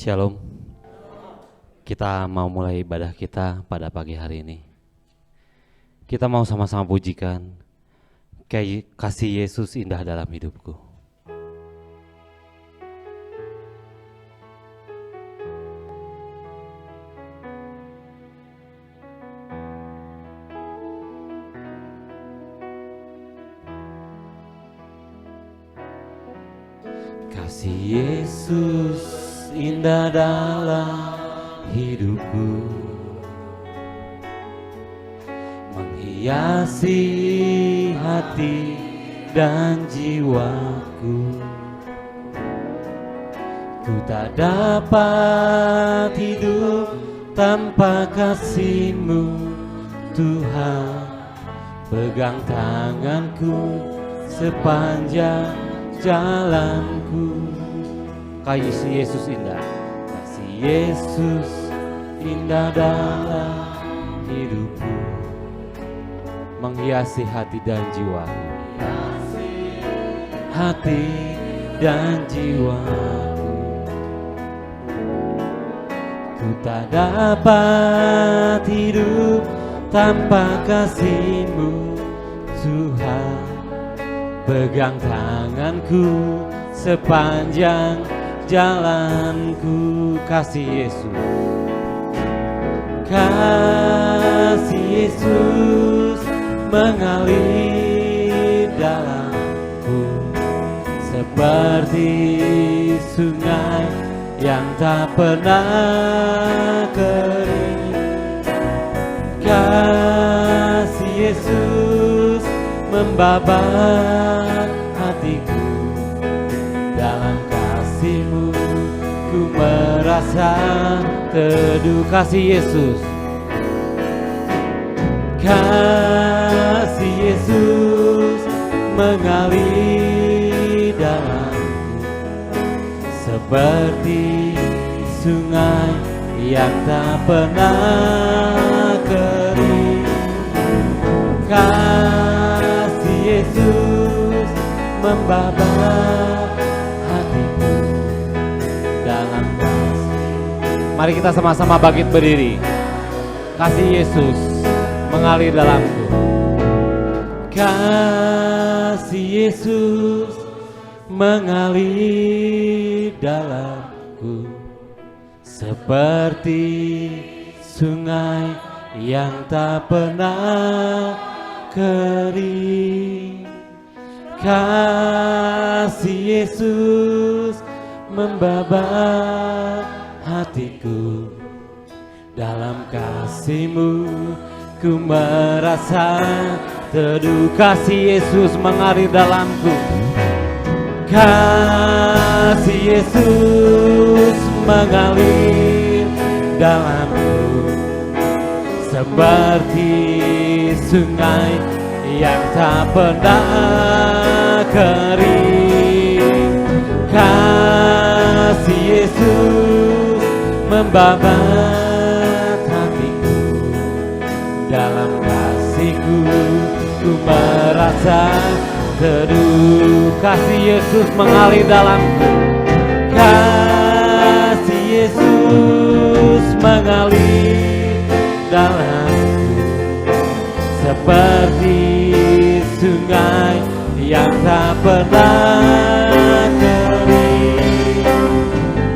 Shalom. Kita mau mulai ibadah kita pada pagi hari ini. Kita mau sama-sama pujikan kasih Yesus indah dalam hidupku. Kasih Yesus indah dalam hidupku, menghiasi hati dan jiwaku. Ku tak dapat hidup tanpa kasih-Mu, Tuhan. Pegang tanganku sepanjang jalanku. Kasih Yesus indah, kasih Yesus indah dalam hidupku, menghiasi hati dan jiwaku. Hati dan jiwaku. Ku tak dapat hidup tanpa kasih-Mu, Tuhan. Pegang tanganku sepanjang jalanku. Kasih Yesus, kasih Yesus mengalir dalamku, seperti sungai yang tak pernah kering. Kasih Yesus membabat hatiku, dalam kasih-Mu ku merasa teduh. Kasih Yesus, kasih Yesus mengalir dalamku, seperti sungai yang tak pernah kering. Kasih Yesus membabat hatiku, dalam kasih. Mari kita sama-sama bangkit berdiri. Kasih Yesus mengalir dalamku. Kasih Yesus mengalir dalamku, seperti sungai yang tak pernah kering. Kasih Yesus membabat hatiku, dalam kasih-Mu ku merasa teduh. Kasih Yesus mengalir dalamku. Kasih Yesus mengalir dalamku, seperti sungai yang tak pernah kering. Kasih Yesus membabat hatiku, dalam kasih-Ku ku merasa teduh. Kasih Yesus mengalir dalamku. Kasih Yesus mengalir dalamku, seperti sungai yang tak pernah kering.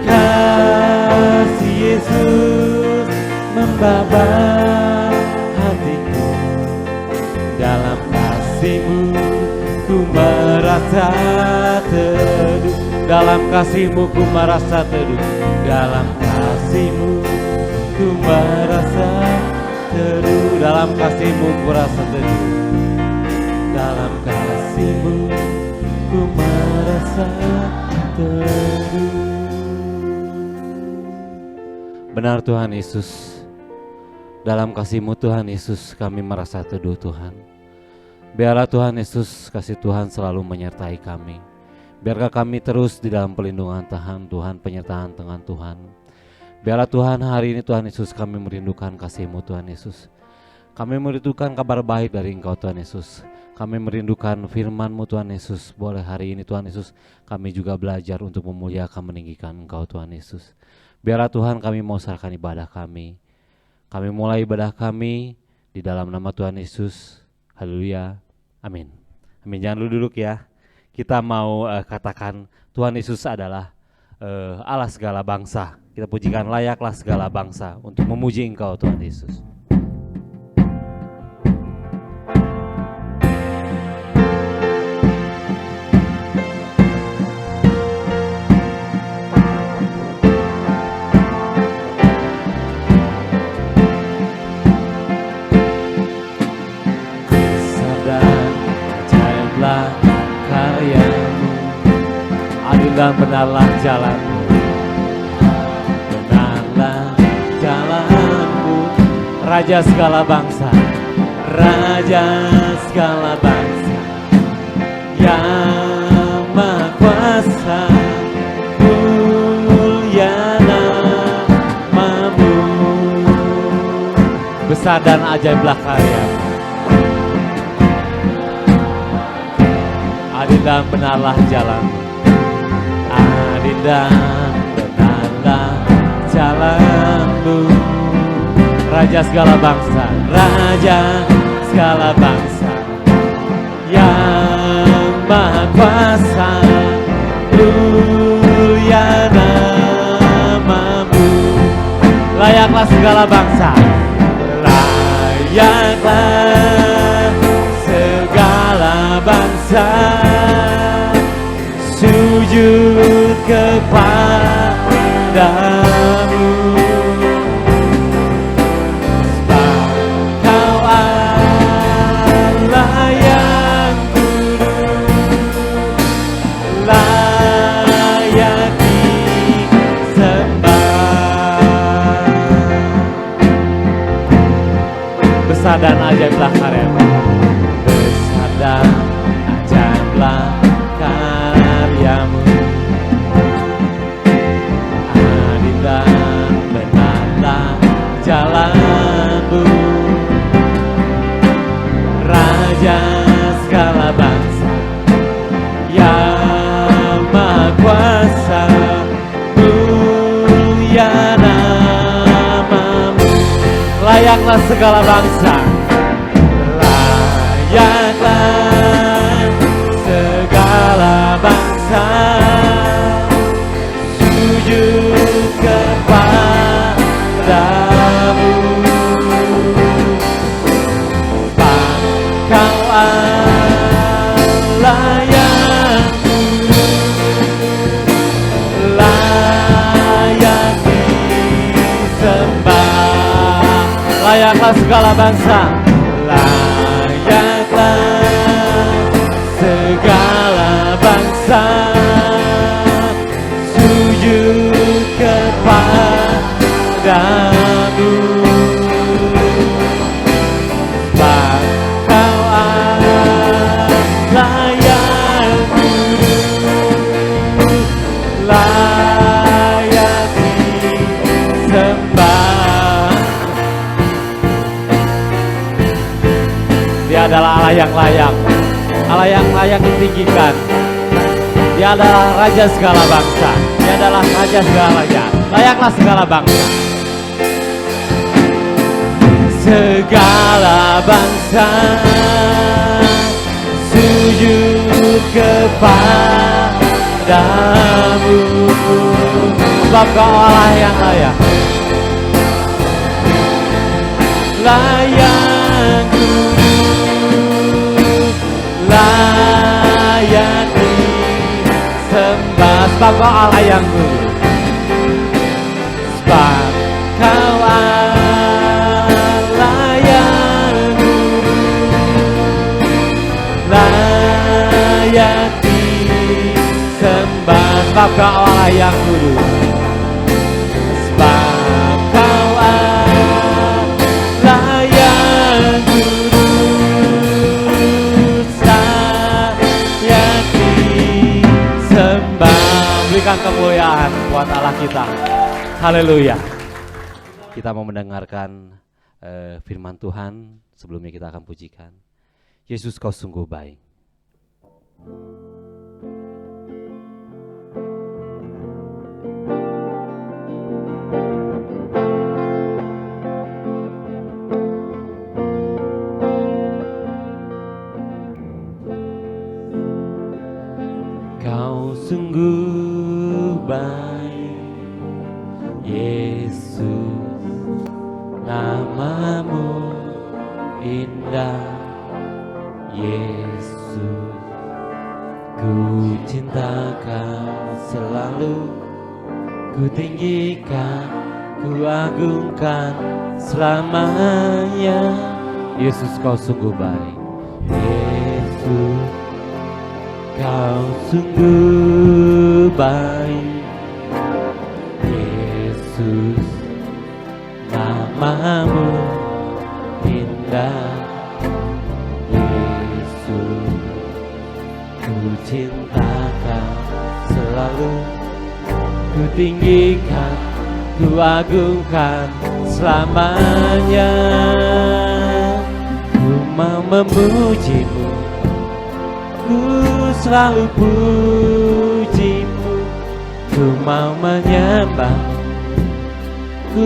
Kasih Yesus membabat hatiku, dalam kasih-Mu ku merasa teduh. Dalam kasih-Mu ku merasa teduh. Dalam kasih-Mu ku merasa teduh. Dalam kasih-Mu ku merasa teduh. Dalam kasih-Mu ku merasa teduh. Benar Tuhan Yesus, dalam kasih-Mu Tuhan Yesus kami merasa teduh Tuhan. Biarlah Tuhan Yesus kasih Tuhan selalu menyertai kami. Biarlah kami terus di dalam pelindungan Tuhan, penyertaan tangan Tuhan. Biarlah Tuhan hari ini Tuhan Yesus kami merindukan kasih-Mu Tuhan Yesus. Kami merindukan kabar baik dari Engkau Tuhan Yesus. Kami merindukan firman-Mu Tuhan Yesus. Boleh hari ini Tuhan Yesus kami juga belajar untuk memuliakan meninggikan Engkau Tuhan Yesus. Biarlah Tuhan kami mau serahkan ibadah kami. Kami mulai ibadah kami di dalam nama Tuhan Yesus. Haleluya. Amin. Amin. Jangan dulu duduk ya. Kita mau katakan Tuhan Yesus adalah Allah segala bangsa. Kita pujikan layaklah segala bangsa untuk memuji Engkau Tuhan Yesus. Dan benarlah jalanmu, benarlah jalanmu, Raja segala bangsa, Raja segala bangsa, yang Maha Kuasa, mulia namamu, besar dan ajaiblah karyamu, adil dan benarlah jalanmu. Dan benarlah jalanmu, Raja segala bangsa, Raja segala bangsa, yang Maha Kuasa, mulia namamu, layaklah segala bangsa, layaklah segala bangsa, sujud kepadamu, sebab Kau Allah yang kudus, layak disembah. Besar dan ajaiblah karyamu, besar dan ajaiblah karyamu, adil dan benarlah jalanmu, Raja segala bangsa, yang Maha Kuasa, mulia namamu, layaklah segala bangsa, layaklah segala bangsa, sujud kepadamu, sebab Kau Allah yang kudus, layak disembah, layaklah segala bangsa, layaklah segala bangsa, sujud kepadamu, sebab Kau Allah yang kudus, layak disembah. Dia adalah Allah yang layak, Allah yang layak ditinggikan. Dia adalah Raja segala bangsa, Dia adalah Raja segala raja, layaklah segala bangsa, segala bangsa, sujud kepadamu, sebab Kau Allah yang layak, layak kudus, layak disembah, sebab Kau Allah yang kudus, sebab Kau Allah yang kudus, layak disembah, sebab Kau Allah yang kudus, sebab Kau Allah yang kudus, layak disembah. Berikan kemuliaan buat Allah kita. Haleluya. Kita mau mendengarkan firman Tuhan. Sebelumnya kita akan pujikan Yesus, Kau sungguh baik. Yesus, namamu indah. Yesus, ku cinta Kau selalu, ku tinggikan, ku agungkan selamanya. Yesus, Kau sungguh baik. Yesus, Kau sungguh baik. Yesus, namamu indah. Yesus, ku cinta Kau selalu, ku tinggikan, ku agungkan selamanya. Ku mau memujimu, ku selalu pujimu. Ku mau menyembahmu, ku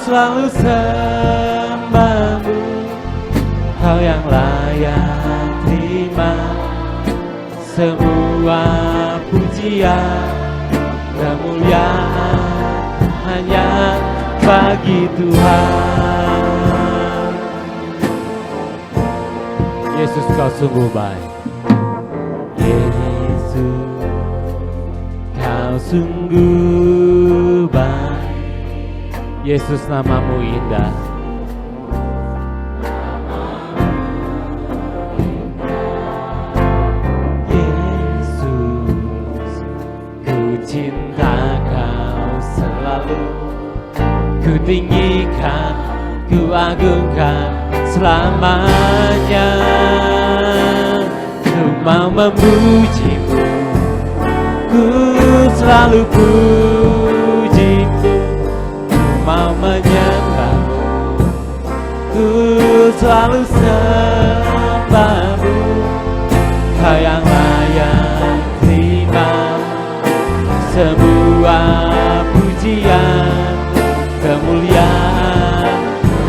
selalu sembahmu. Kau yang layak terima semua pujian, kemuliaan hanya bagi Tuhan. Yesus, Kau sungguh baik. Yesus, Kau sungguh baik. Yesus, namamu indah. Yesus, ku cinta Kau selalu, ku tinggikan, ku agungkan selamanya. Ku mau memujimu, ku selalu pujimu. Ku mau menyembahmu, ku selalu sembahmu. Kau yang layak terima semua pujian, kemuliaan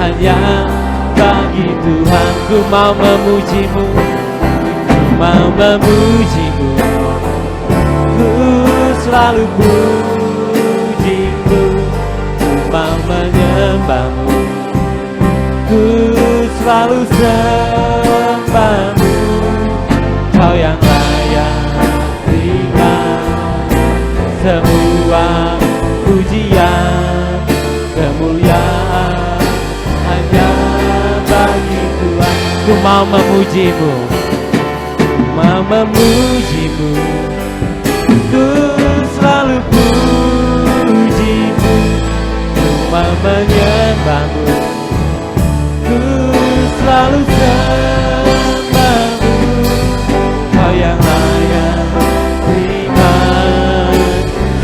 hanya bagi Tuhan. Ku mau memujimu, ku mau memujimu. Ku selalu pujimu, ku mau menyembahmu. Ku selalu sembahmu. Kau yang layak terima semua pujian, kemuliaan hanya bagi Tuhan. Ku mau memujimu, ku mau memujimu. Ku selalu pujimu, ku mau menyembahmu. Ku selalu sembahmu. Kau yang layak terima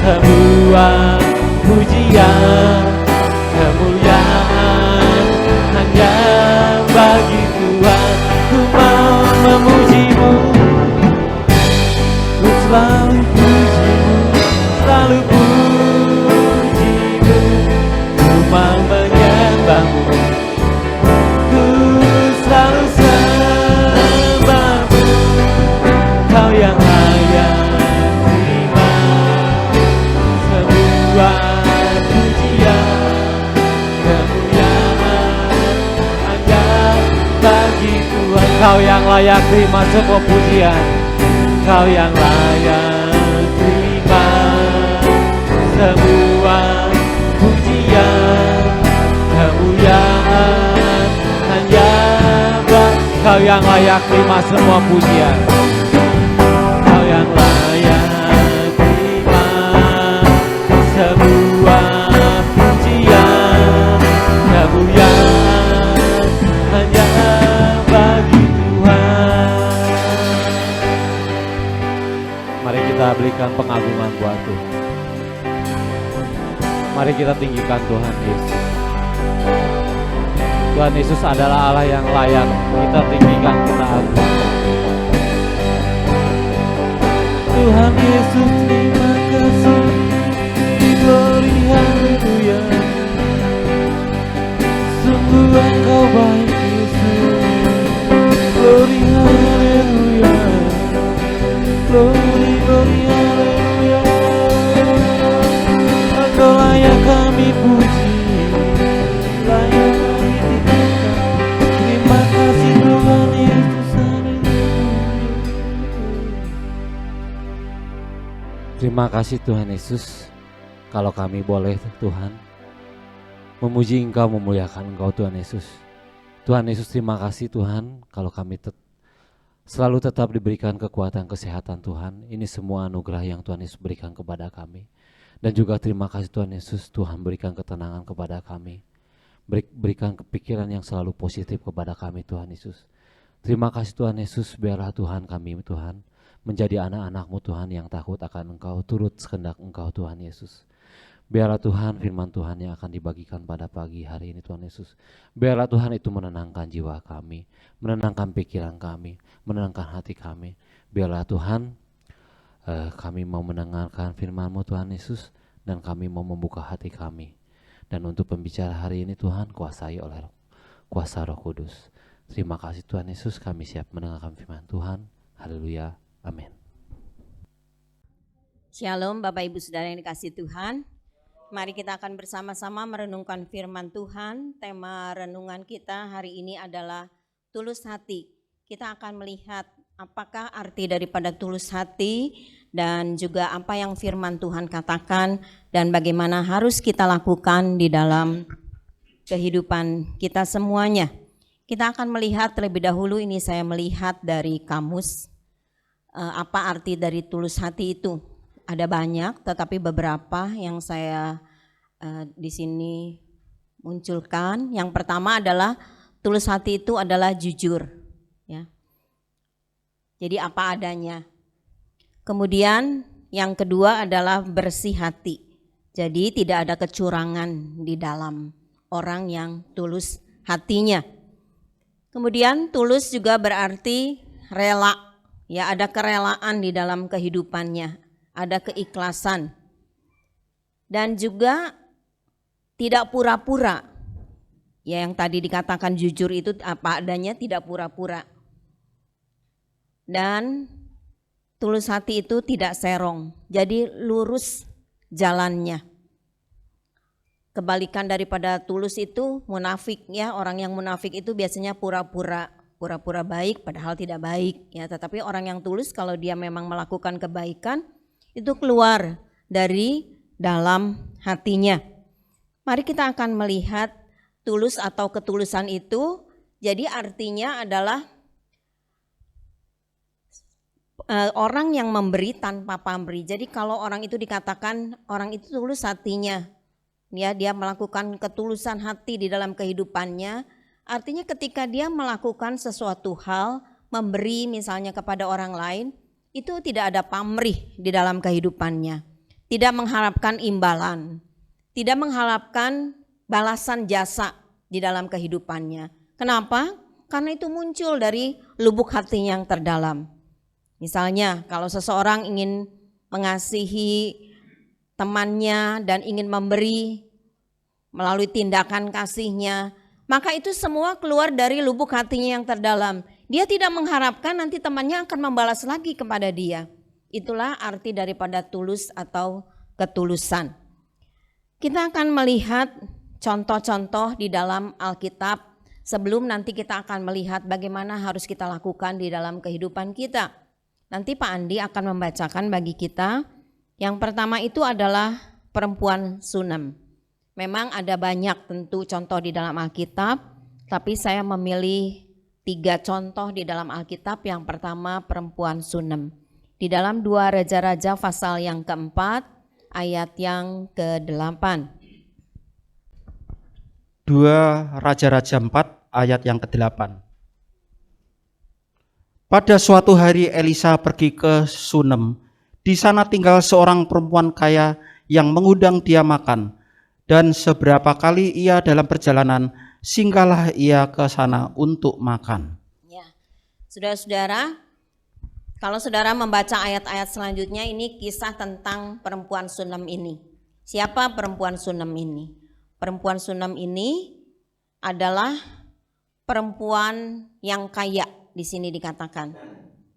semua pujian, kemuliaan hanya bagi Tuhan. Ku mau memujimu, ku selalu pujimu, selalu pujimu. Ku mau menyembahmu, ku selalu sembahmu. Kau yang layak terima semua pujian, kemuliaan hanya bagi Tuhan. Kau yang layak terima semua pujian, Kau yang layak terima semua pujian, kemuliaan hanya bagi. Kau yang layak terima semua pujian, Kau yang layak terima semua pujian, kemuliaan hanya bagi Tuhan. Mari kita berikan pengagungan buat Tuhan. Mari kita tinggikan Tuhan Yesus. Tuhan Yesus adalah Allah yang layak kita tinggikan, kita agungkan. Tuhan Yesus, terima kasih. Glory haleluya. Sungguh Engkau baik Yesus. Glory haleluya. Glory haleluya. Engkau layak kami Terima kasih Tuhan Yesus, kalau kami boleh Tuhan memuji Engkau, memuliakan Engkau Tuhan Yesus. Tuhan Yesus, terima kasih Tuhan kalau kami selalu tetap diberikan kekuatan, kesehatan Tuhan. Ini semua anugerah yang Tuhan Yesus berikan kepada kami. Dan juga terima kasih Tuhan Yesus, Tuhan berikan ketenangan kepada kami. Berikan kepikiran yang selalu positif kepada kami Tuhan Yesus. Terima kasih Tuhan Yesus, biarlah Tuhan kami Tuhan menjadi anak-anak-Mu Tuhan yang takut akan Engkau, turut sekendak Engkau Tuhan Yesus. Biarlah Tuhan firman Tuhan yang akan dibagikan pada pagi hari ini Tuhan Yesus. Biarlah Tuhan itu menenangkan jiwa kami, menenangkan pikiran kami, menenangkan hati kami. Biarlah Tuhan kami mau mendengarkan firman-Mu Tuhan Yesus, dan kami mau membuka hati kami. Dan untuk pembicara hari ini Tuhan, kuasai oleh kuasa Roh Kudus. Terima kasih Tuhan Yesus, kami siap mendengarkan firman Tuhan. Haleluya, amin. Shalom Bapak Ibu Saudara yang dikasihi Tuhan. Mari kita akan bersama-sama merenungkan firman Tuhan. Tema renungan kita hari ini adalah tulus hati. Kita akan melihat apakah arti daripada tulus hati dan juga apa yang firman Tuhan katakan dan bagaimana harus kita lakukan di dalam kehidupan kita semuanya. Kita akan melihat terlebih dahulu, ini saya melihat dari kamus. Apa arti dari tulus hati itu? Ada banyak, tetapi beberapa yang saya di sini munculkan. Yang pertama adalah tulus hati itu adalah jujur, ya. Jadi apa adanya. Kemudian yang kedua adalah bersih hati. Jadi tidak ada kecurangan di dalam orang yang tulus hatinya. Kemudian tulus juga berarti rela. Ya, ada kerelaan di dalam kehidupannya, ada keikhlasan. Dan juga tidak pura-pura. Ya, yang tadi dikatakan jujur itu apa adanya, tidak pura-pura. Dan tulus hati itu tidak serong. Jadi lurus jalannya. Kebalikan daripada tulus itu munafik, ya. Orang yang munafik itu biasanya pura-pura baik padahal tidak baik, ya. Tetapi orang yang tulus kalau dia memang melakukan kebaikan itu keluar dari dalam hatinya. Mari kita akan melihat tulus atau ketulusan itu. Jadi artinya adalah orang yang memberi tanpa pamrih. Jadi kalau orang itu dikatakan orang itu tulus hatinya, ya, dia melakukan ketulusan hati di dalam kehidupannya. Artinya ketika dia melakukan sesuatu hal, memberi misalnya kepada orang lain, itu tidak ada pamrih di dalam kehidupannya. Tidak mengharapkan imbalan, tidak mengharapkan balasan jasa di dalam kehidupannya. Kenapa? Karena itu muncul dari lubuk hati yang terdalam. Misalnya kalau seseorang ingin mengasihi temannya dan ingin memberi melalui tindakan kasihnya, maka itu semua keluar dari lubuk hatinya yang terdalam. Dia tidak mengharapkan nanti temannya akan membalas lagi kepada dia. Itulah arti daripada tulus atau ketulusan. Kita akan melihat contoh-contoh di dalam Alkitab sebelum nanti kita akan melihat bagaimana harus kita lakukan di dalam kehidupan kita. Nanti Pak Andi akan membacakan bagi kita. Yang pertama itu adalah perempuan Sunem. Memang ada banyak tentu contoh di dalam Alkitab, tapi saya memilih 3 contoh di dalam Alkitab. Yang pertama perempuan Sunem. Di dalam 2 Raja-Raja pasal yang keempat, ayat yang ke-8. 2 Raja-Raja 4 ayat yang ke-8. Pada suatu hari Elisa pergi ke Sunem. Di sana tinggal seorang perempuan kaya yang mengundang dia makan. Dan seberapa kali ia dalam perjalanan, singgahlah ia ke sana untuk makan. Ya, saudara-saudara, kalau saudara membaca ayat-ayat selanjutnya, ini kisah tentang perempuan Sunem ini. Siapa perempuan Sunem ini? Perempuan Sunem ini adalah perempuan yang kaya, di sini dikatakan.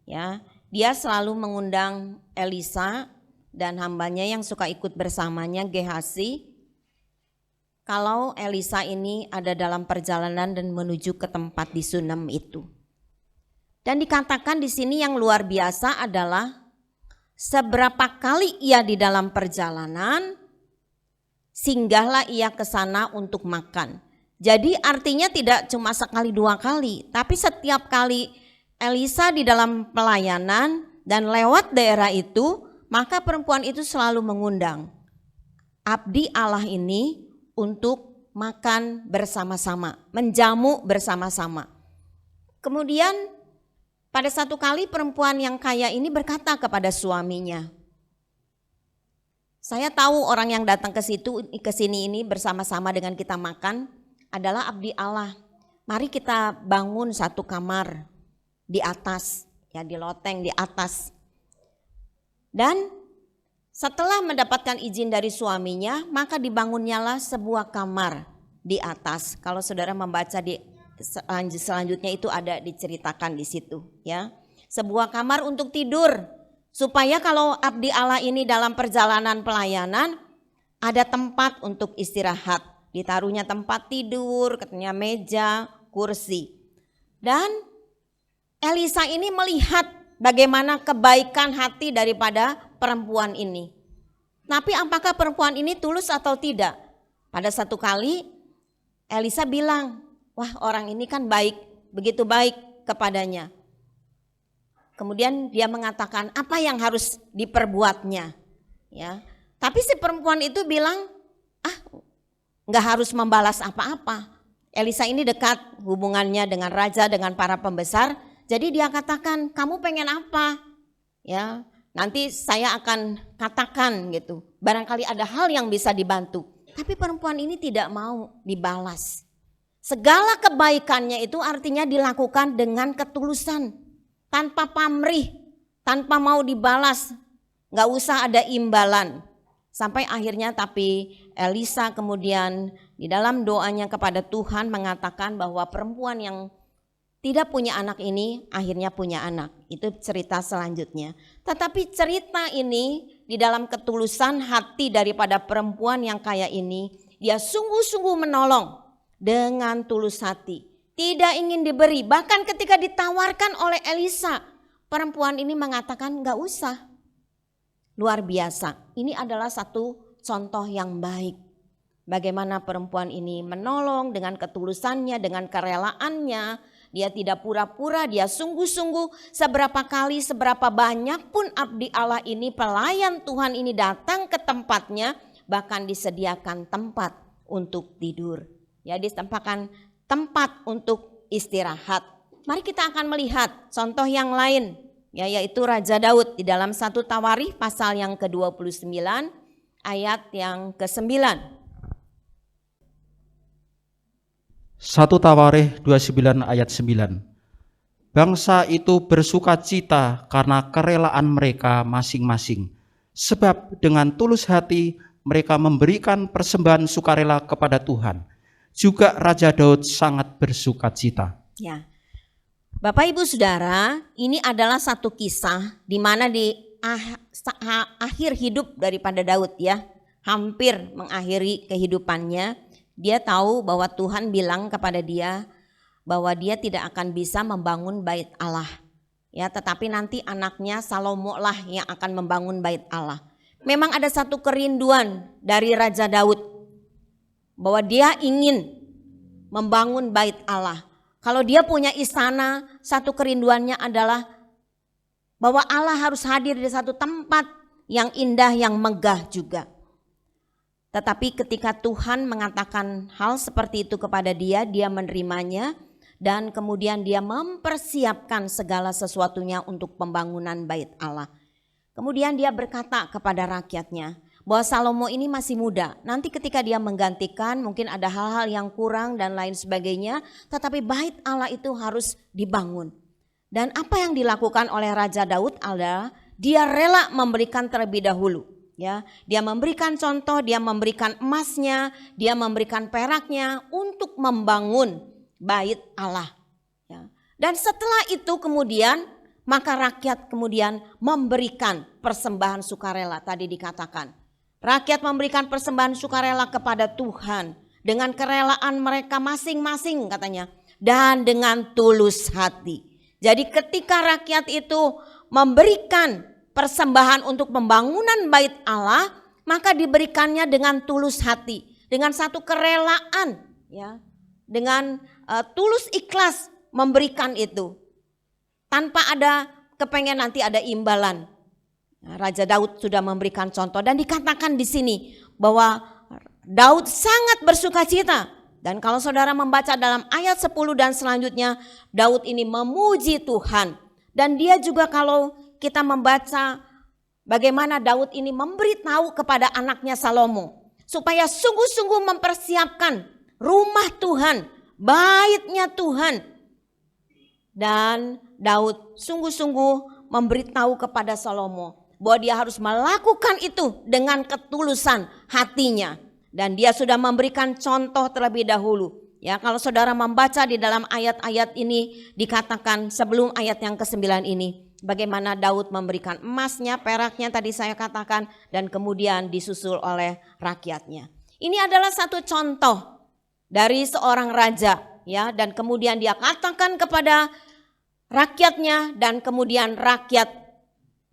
Ya, dia selalu mengundang Elisa dan hambanya yang suka ikut bersamanya, Gehazi. Kalau Elisa ini ada dalam perjalanan dan menuju ke tempat di Sunem itu. Dan dikatakan di sini yang luar biasa adalah seberapa kali ia di dalam perjalanan, singgahlah ia ke sana untuk makan. Jadi artinya tidak cuma sekali dua kali, tapi setiap kali Elisa di dalam pelayanan dan lewat daerah itu, maka perempuan itu selalu mengundang abdi Allah ini untuk makan bersama-sama, menjamu bersama-sama. Kemudian pada satu kali perempuan yang kaya ini berkata kepada suaminya, saya tahu orang yang datang ke sini ini bersama-sama dengan kita makan adalah abdi Allah. Mari kita bangun satu kamar di atas, ya di loteng di atas. Dan setelah mendapatkan izin dari suaminya, maka dibangunnyalah sebuah kamar di atas. Kalau saudara membaca di selanjutnya itu ada diceritakan di situ, ya. Sebuah kamar untuk tidur. Supaya kalau abdi Allah ini dalam perjalanan pelayanan ada tempat untuk istirahat. Ditaruhnya tempat tidur, katanya meja, kursi. Dan Elisa ini melihat bagaimana kebaikan hati daripada perempuan ini. Tapi apakah perempuan ini tulus atau tidak? Pada satu kali Elisa bilang, wah orang ini kan baik, begitu baik kepadanya. Kemudian dia mengatakan apa yang harus diperbuatnya, ya. Tapi si perempuan itu bilang, nggak harus membalas apa-apa. Elisa ini dekat hubungannya dengan raja, dengan para pembesar. Jadi dia katakan, kamu pengen apa? Ya, nanti saya akan katakan gitu. Barangkali ada hal yang bisa dibantu. Tapi perempuan ini tidak mau dibalas. Segala kebaikannya itu artinya dilakukan dengan ketulusan. Tanpa pamrih, tanpa mau dibalas, gak usah ada imbalan. Sampai akhirnya tapi Elisa kemudian di dalam doanya kepada Tuhan mengatakan bahwa perempuan yang tidak punya anak ini akhirnya punya anak. Itu cerita selanjutnya. Tetapi cerita ini di dalam ketulusan hati daripada perempuan yang kaya ini, dia sungguh-sungguh menolong dengan tulus hati. Tidak ingin diberi, bahkan ketika ditawarkan oleh Elisa, perempuan ini mengatakan gak usah. Luar biasa, ini adalah satu contoh yang baik. Bagaimana perempuan ini menolong dengan ketulusannya, dengan kerelaannya. Dia tidak pura-pura, dia sungguh-sungguh seberapa kali, seberapa banyak pun abdi Allah ini, pelayan Tuhan ini datang ke tempatnya, bahkan disediakan tempat untuk tidur. Ya, ditempatkan tempat untuk istirahat. Mari kita akan melihat contoh yang lain, ya, yaitu Raja Daud di dalam 1 Tawarikh pasal yang ke-29 ayat yang ke-9. 1 Tawarikh 29 ayat 9. Bangsa itu bersuka cita karena kerelaan mereka masing-masing, sebab dengan tulus hati mereka memberikan persembahan sukarela kepada Tuhan. Juga Raja Daud sangat bersuka cita. Ya, Bapak Ibu Saudara, ini adalah satu kisah di mana di akhir hidup daripada Daud, ya, hampir mengakhiri kehidupannya. Dia tahu bahwa Tuhan bilang kepada dia bahwa dia tidak akan bisa membangun bait Allah, ya, tetapi nanti anaknya Salomo lah yang akan membangun bait Allah. Memang ada satu kerinduan dari Raja Daud bahwa dia ingin membangun bait Allah. Kalau dia punya istana, satu kerinduannya adalah bahwa Allah harus hadir di satu tempat yang indah, yang megah juga. Tetapi ketika Tuhan mengatakan hal seperti itu kepada dia, dia menerimanya dan kemudian dia mempersiapkan segala sesuatunya untuk pembangunan bait Allah. Kemudian dia berkata kepada rakyatnya, bahwa Salomo ini masih muda. Nanti ketika dia menggantikan mungkin ada hal-hal yang kurang dan lain sebagainya. Tetapi bait Allah itu harus dibangun. Dan apa yang dilakukan oleh Raja Daud adalah dia rela memberikan terlebih dahulu. Ya, dia memberikan contoh, dia memberikan emasnya, dia memberikan peraknya untuk membangun bait Allah. Ya. Dan setelah itu kemudian maka rakyat kemudian memberikan persembahan sukarela tadi dikatakan. Rakyat memberikan persembahan sukarela kepada Tuhan dengan kerelaan mereka masing-masing katanya dan dengan tulus hati. Jadi ketika rakyat itu memberikan persembahan untuk pembangunan bait Allah, maka diberikannya dengan tulus hati, dengan satu kerelaan, ya, dengan tulus ikhlas memberikan itu, tanpa ada kepengen nanti ada imbalan. Raja Daud sudah memberikan contoh dan dikatakan di sini bahwa Daud sangat bersukacita. Dan kalau saudara membaca dalam ayat 10 dan selanjutnya, Daud ini memuji Tuhan. Dan dia juga kalau kita membaca bagaimana Daud ini memberitahu kepada anaknya Salomo supaya sungguh-sungguh mempersiapkan rumah Tuhan, baitnya Tuhan. Dan Daud sungguh-sungguh memberitahu kepada Salomo bahwa dia harus melakukan itu dengan ketulusan hatinya. Dan dia sudah memberikan contoh terlebih dahulu. Ya, kalau saudara membaca di dalam ayat-ayat ini dikatakan sebelum ayat yang ke-9 ini, bagaimana Daud memberikan emasnya, peraknya tadi saya katakan, dan kemudian disusul oleh rakyatnya. Ini adalah satu contoh dari seorang raja, ya, dan kemudian dia katakan kepada rakyatnya, dan kemudian rakyat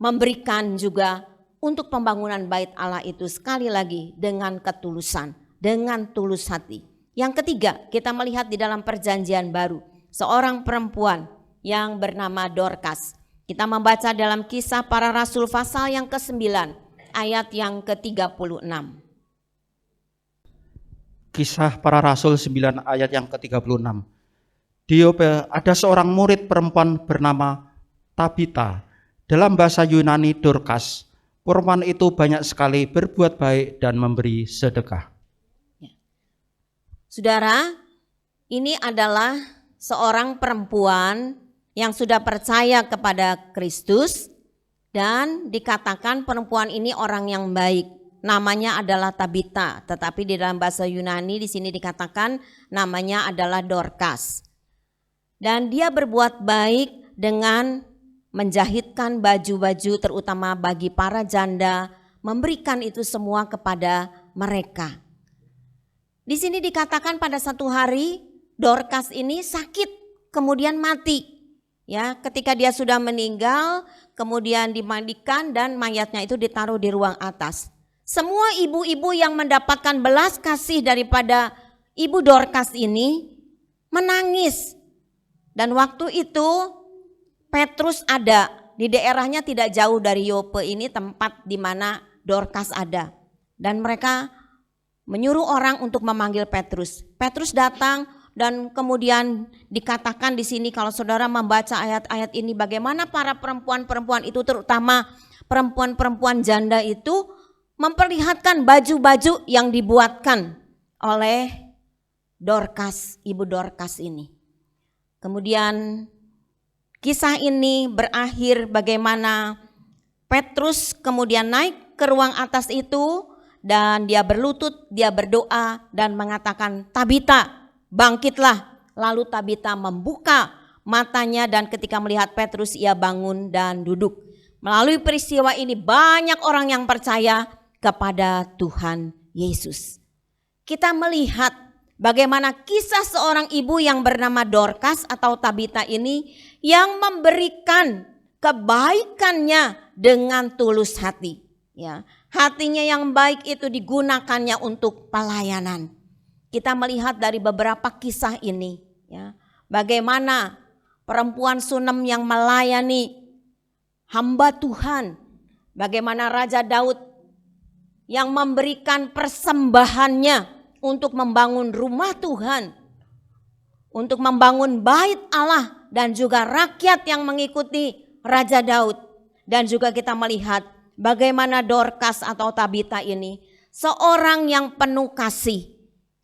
memberikan juga untuk pembangunan bait Allah itu sekali lagi dengan ketulusan, dengan tulus hati. Yang ketiga, kita melihat di dalam perjanjian baru, seorang perempuan yang bernama Dorcas. Kita membaca dalam Kisah Para Rasul pasal yang ke-9, ayat yang ke-36. Kisah Para Rasul 9 ayat yang ke-36. Di Yope ada seorang murid perempuan bernama Tabita, dalam bahasa Yunani Dorcas. Perempuan itu banyak sekali berbuat baik dan memberi sedekah. Saudara, ini adalah seorang perempuan yang sudah percaya kepada Kristus dan dikatakan perempuan ini orang yang baik. Namanya adalah Tabita, tetapi di dalam bahasa Yunani di sini dikatakan namanya adalah Dorcas. Dan dia berbuat baik dengan menjahitkan baju-baju terutama bagi para janda, memberikan itu semua kepada mereka. Di sini dikatakan pada satu hari Dorcas ini sakit kemudian mati. Ya, ketika dia sudah meninggal, kemudian dimandikan dan mayatnya itu ditaruh di ruang atas. Semua ibu-ibu yang mendapatkan belas kasih daripada ibu Dorcas ini menangis. Dan waktu itu Petrus ada di daerahnya tidak jauh dari Yope ini, tempat di mana Dorcas ada. Dan mereka menyuruh orang untuk memanggil Petrus. Petrus datang dan kemudian dikatakan di sini kalau saudara membaca ayat-ayat ini bagaimana para perempuan-perempuan itu, terutama perempuan-perempuan janda itu memperlihatkan baju-baju yang dibuatkan oleh Dorcas, ibu Dorcas ini. Kemudian kisah ini berakhir bagaimana Petrus kemudian naik ke ruang atas itu dan dia berlutut, dia berdoa dan mengatakan, "Tabita, bangkitlah." Lalu Tabita membuka matanya dan ketika melihat Petrus ia bangun dan duduk. Melalui peristiwa ini banyak orang yang percaya kepada Tuhan Yesus. Kita melihat bagaimana kisah seorang ibu yang bernama Dorcas atau Tabita ini yang memberikan kebaikannya dengan tulus hati. Ya, hatinya yang baik itu digunakannya untuk pelayanan. Kita melihat dari beberapa kisah ini, ya, bagaimana perempuan Sunem yang melayani hamba Tuhan, bagaimana Raja Daud yang memberikan persembahannya untuk membangun rumah Tuhan, untuk membangun bait Allah dan juga rakyat yang mengikuti Raja Daud. Dan juga kita melihat bagaimana Dorcas atau Tabita ini seorang yang penuh kasih.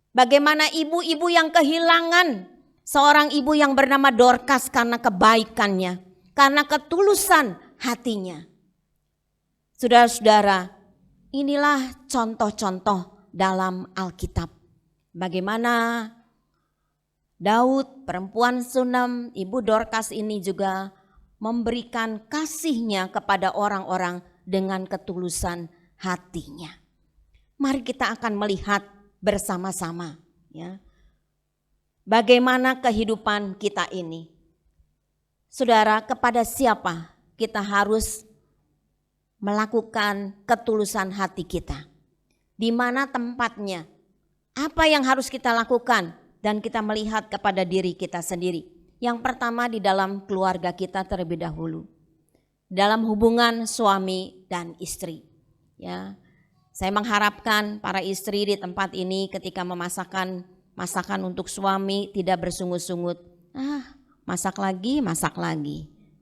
Bagaimana ibu-ibu yang kehilangan seorang ibu yang bernama Dorcas karena kebaikannya, karena ketulusan hatinya. Saudara-saudara, inilah contoh-contoh dalam Alkitab. Bagaimana Daud, perempuan Sunem, ibu Dorcas ini juga memberikan kasihnya kepada orang-orang dengan ketulusan hatinya. Mari kita akan melihat bersama-sama, ya, bagaimana kehidupan kita ini. Saudara, kepada siapa kita harus melakukan ketulusan hati kita. Di mana tempatnya? Apa yang harus kita lakukan? Dan kita melihat kepada diri kita sendiri. Yang pertama di dalam keluarga kita terlebih dahulu. Dalam hubungan suami dan istri. Ya, saya mengharapkan para istri di tempat ini ketika memasakkan masakan untuk suami tidak bersungut-sungut. Masak lagi.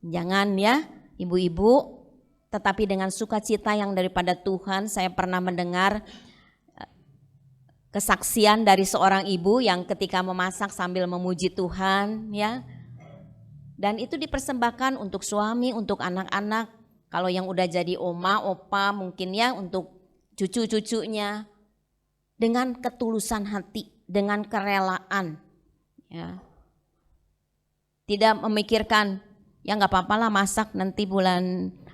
Jangan ya ibu-ibu, tetapi dengan sukacita yang daripada Tuhan. Saya pernah mendengar kesaksian dari seorang ibu yang ketika memasak sambil memuji Tuhan ya. Dan itu dipersembahkan untuk suami, untuk anak-anak. Kalau yang udah jadi oma, opa mungkin ya untuk cucu-cucunya. Dengan ketulusan hati, dengan kerelaan ya. Tidak memikirkan ya nggak apa-apa lah masak, nanti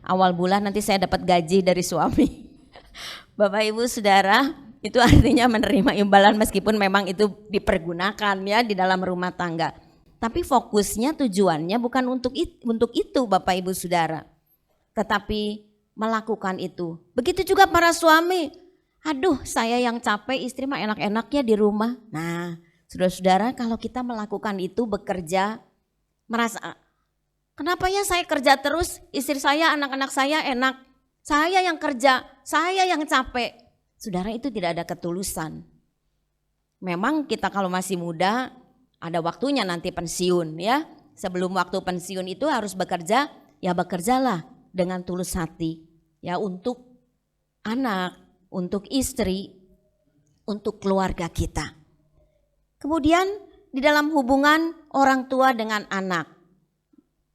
awal bulan nanti saya dapat gaji dari suami. Bapak Ibu Saudara, itu artinya menerima imbalan meskipun memang itu dipergunakan ya di dalam rumah tangga. Tapi fokusnya, tujuannya bukan untuk itu Bapak Ibu Saudara. Tetapi melakukan itu. Begitu juga para suami. Aduh, saya yang capek, istri mah enak-enaknya di rumah. Nah, saudara-saudara, kalau kita melakukan itu, bekerja, merasa kenapa ya saya kerja terus, istri saya, anak-anak saya enak. Saya yang kerja, saya yang capek. Saudara, itu tidak ada ketulusan. Memang kita kalau masih muda, ada waktunya nanti pensiun ya. Sebelum waktu pensiun itu harus bekerja, ya bekerjalah dengan tulus hati. Ya untuk anak, untuk istri, untuk keluarga kita. Kemudian di dalam hubungan orang tua dengan anak.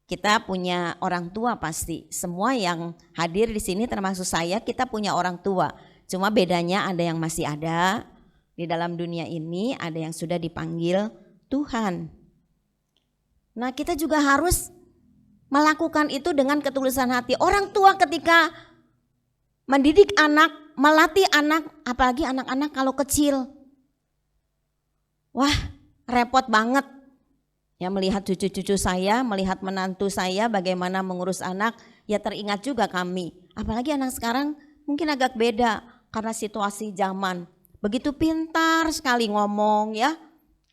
Kita punya orang tua pasti. Semua yang hadir di sini termasuk saya, kita punya orang tua. Cuma bedanya ada yang masih ada di dalam dunia ini, ada yang sudah dipanggil Tuhan. Nah, kita juga harus melakukan itu dengan ketulusan hati. Orang tua ketika mendidik anak, melatih anak, apalagi anak-anak kalau kecil. Wah, repot banget. Ya, melihat cucu-cucu saya, melihat menantu saya bagaimana mengurus anak, ya teringat juga kami. Apalagi anak sekarang mungkin agak beda karena situasi zaman. Begitu pintar sekali ngomong ya.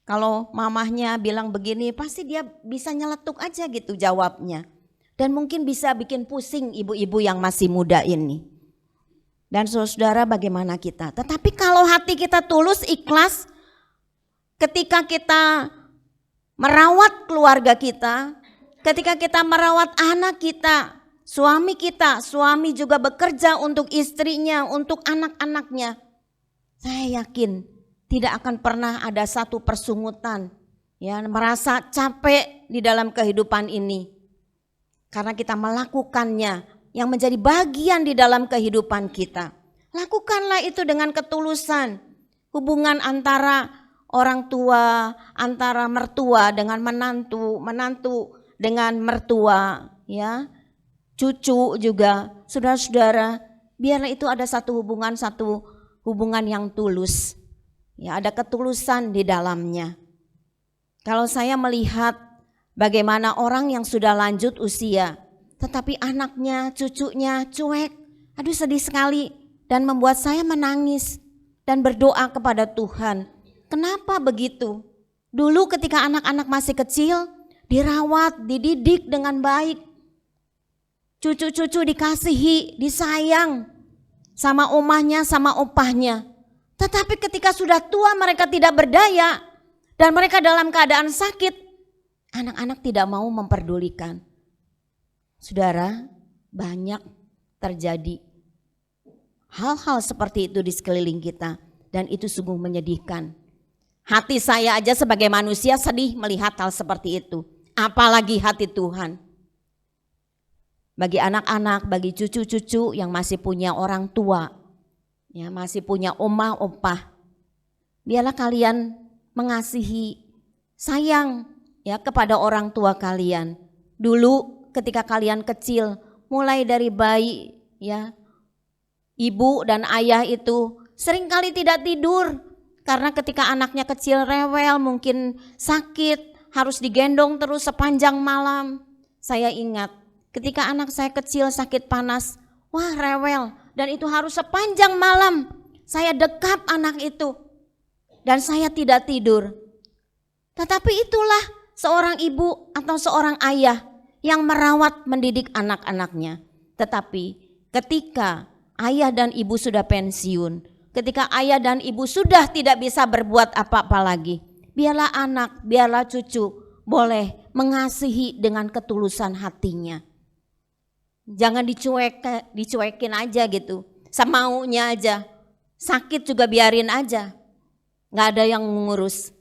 Kalau mamahnya bilang begini, pasti dia bisa nyeletuk aja gitu jawabnya. Dan mungkin bisa bikin pusing ibu-ibu yang masih muda ini. Dan saudara, bagaimana kita? Tetapi kalau hati kita tulus, ikhlas, ketika kita merawat keluarga kita, ketika kita merawat anak kita, suami juga bekerja untuk istrinya, untuk anak-anaknya. Saya yakin tidak akan pernah ada satu persungutan, ya, merasa capek di dalam kehidupan ini. Karena kita melakukannya yang menjadi bagian di dalam kehidupan kita. Lakukanlah itu dengan ketulusan. Hubungan antara orang tua, antara mertua dengan menantu, menantu dengan mertua, ya. Cucu juga. Saudara-saudara, biarlah itu ada satu hubungan yang tulus. Ya, ada ketulusan di dalamnya. Kalau saya melihat bagaimana orang yang sudah lanjut usia, tetapi anaknya, cucunya cuek, aduh sedih sekali dan membuat saya menangis dan berdoa kepada Tuhan. Kenapa begitu? Dulu ketika anak-anak masih kecil, dirawat, dididik dengan baik. Cucu-cucu dikasihi, disayang sama omahnya, sama opahnya. Tetapi ketika sudah tua mereka tidak berdaya dan mereka dalam keadaan sakit, anak-anak tidak mau memperdulikan. Saudara, banyak terjadi hal-hal seperti itu di sekeliling kita dan itu sungguh menyedihkan. Hati saya aja sebagai manusia sedih melihat hal seperti itu. Apalagi hati Tuhan. Bagi anak-anak, bagi cucu-cucu yang masih punya orang tua, ya, masih punya oma, opah, biarlah kalian mengasihi, sayang ya kepada orang tua kalian. Dulu ketika kalian kecil, mulai dari bayi, ya, ibu dan ayah itu seringkali tidak tidur karena ketika anaknya kecil rewel, mungkin sakit, harus digendong terus sepanjang malam. Saya ingat ketika anak saya kecil sakit panas, wah rewel, dan itu harus sepanjang malam saya dekap anak itu dan saya tidak tidur. Tetapi itulah seorang ibu atau seorang ayah yang merawat mendidik anak-anaknya. Tetapi ketika ayah dan ibu sudah pensiun, ketika ayah dan ibu sudah tidak bisa berbuat apa-apa lagi, biarlah anak, biarlah cucu boleh mengasihi dengan ketulusan hatinya. Jangan dicuekin aja gitu, semaunya aja. Sakit juga biarin aja, gak ada yang mengurus.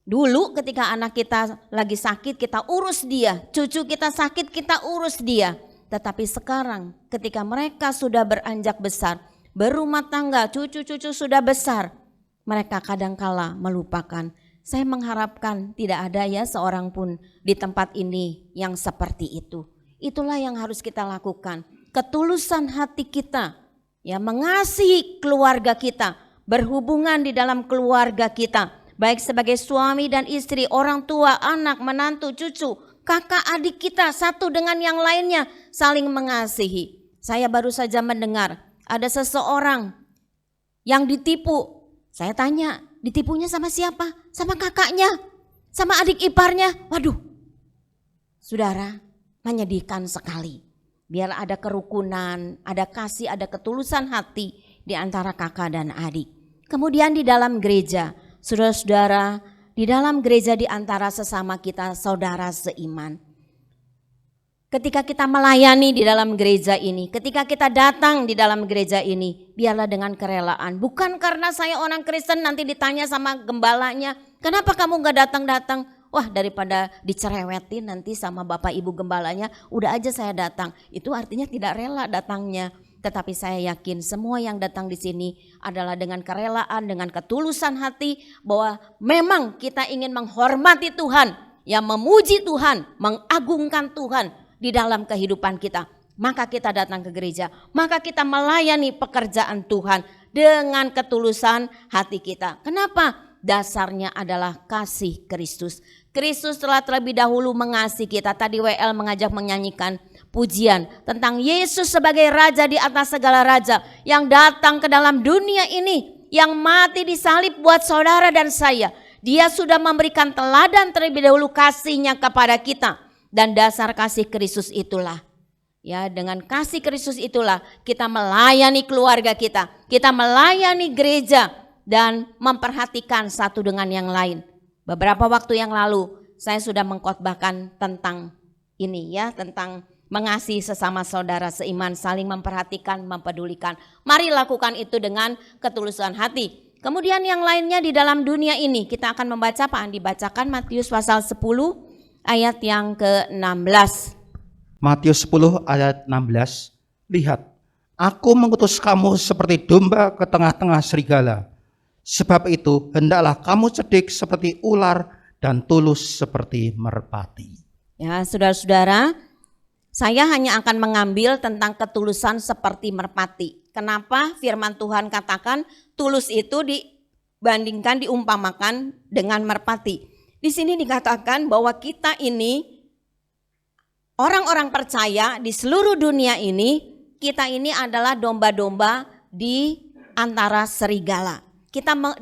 Dulu ketika anak kita lagi sakit kita urus dia, cucu kita sakit kita urus dia. Tetapi sekarang ketika mereka sudah beranjak besar, berumah tangga, cucu-cucu sudah besar, mereka kadangkala melupakan. Saya mengharapkan tidak ada ya seorang pun di tempat ini yang seperti itu. Itulah yang harus kita lakukan. Ketulusan hati kita, ya, mengasihi keluarga kita, berhubungan di dalam keluarga kita. Baik sebagai suami dan istri, orang tua, anak, menantu, cucu, kakak, adik kita, satu dengan yang lainnya saling mengasihi. Saya baru saja mendengar ada seseorang yang ditipu. Saya tanya, ditipunya sama siapa? Sama kakaknya, sama adik iparnya. Waduh, saudara, menyedihkan sekali. Biar ada kerukunan, ada kasih, ada ketulusan hati di antara kakak dan adik. Kemudian di dalam gereja, saudara-saudara, di dalam gereja di antara sesama kita saudara seiman. Ketika kita melayani di dalam gereja ini, ketika kita datang di dalam gereja ini, biarlah dengan kerelaan. Bukan karena saya orang Kristen nanti ditanya sama gembalanya, kenapa kamu gak datang-datang? Wah, daripada dicerewetin nanti sama bapak ibu gembalanya, udah aja saya datang. Itu artinya tidak rela datangnya. Tetapi saya yakin semua yang datang di sini adalah dengan kerelaan, dengan ketulusan hati bahwa memang kita ingin menghormati Tuhan, yang memuji Tuhan, mengagungkan Tuhan di dalam kehidupan kita. Maka kita datang ke gereja, maka kita melayani pekerjaan Tuhan dengan ketulusan hati kita. Kenapa? Dasarnya adalah kasih Kristus. Kristus telah terlebih dahulu mengasihi kita. Tadi WL mengajak menyanyikan pujian tentang Yesus sebagai Raja di atas segala raja, yang datang ke dalam dunia ini, yang mati disalib buat saudara dan saya. Dia sudah memberikan teladan terlebih dahulu kasihnya kepada kita. Dan dasar kasih Kristus itulah, ya, dengan kasih Kristus itulah kita melayani keluarga kita melayani gereja dan memperhatikan satu dengan yang lain. Beberapa waktu yang lalu saya sudah mengkhotbahkan tentang ini, ya, tentang mengasihi sesama saudara seiman, saling memperhatikan, mempedulikan. Mari lakukan itu dengan ketulusan hati. Kemudian yang lainnya di dalam dunia ini kita akan membaca apa? Dibacakan Matius pasal 10 ayat yang ke-16. Matius 10 ayat 16. Lihat, aku mengutus kamu seperti domba ke tengah-tengah serigala. Sebab itu hendaklah kamu cerdik seperti ular dan tulus seperti merpati. Ya, saudara-saudara, saya hanya akan mengambil tentang ketulusan seperti merpati. Kenapa firman Tuhan katakan tulus itu dibandingkan, diumpamakan dengan merpati? Di sini dikatakan bahwa kita ini orang-orang percaya di seluruh dunia ini, kita ini adalah domba-domba di antara serigala.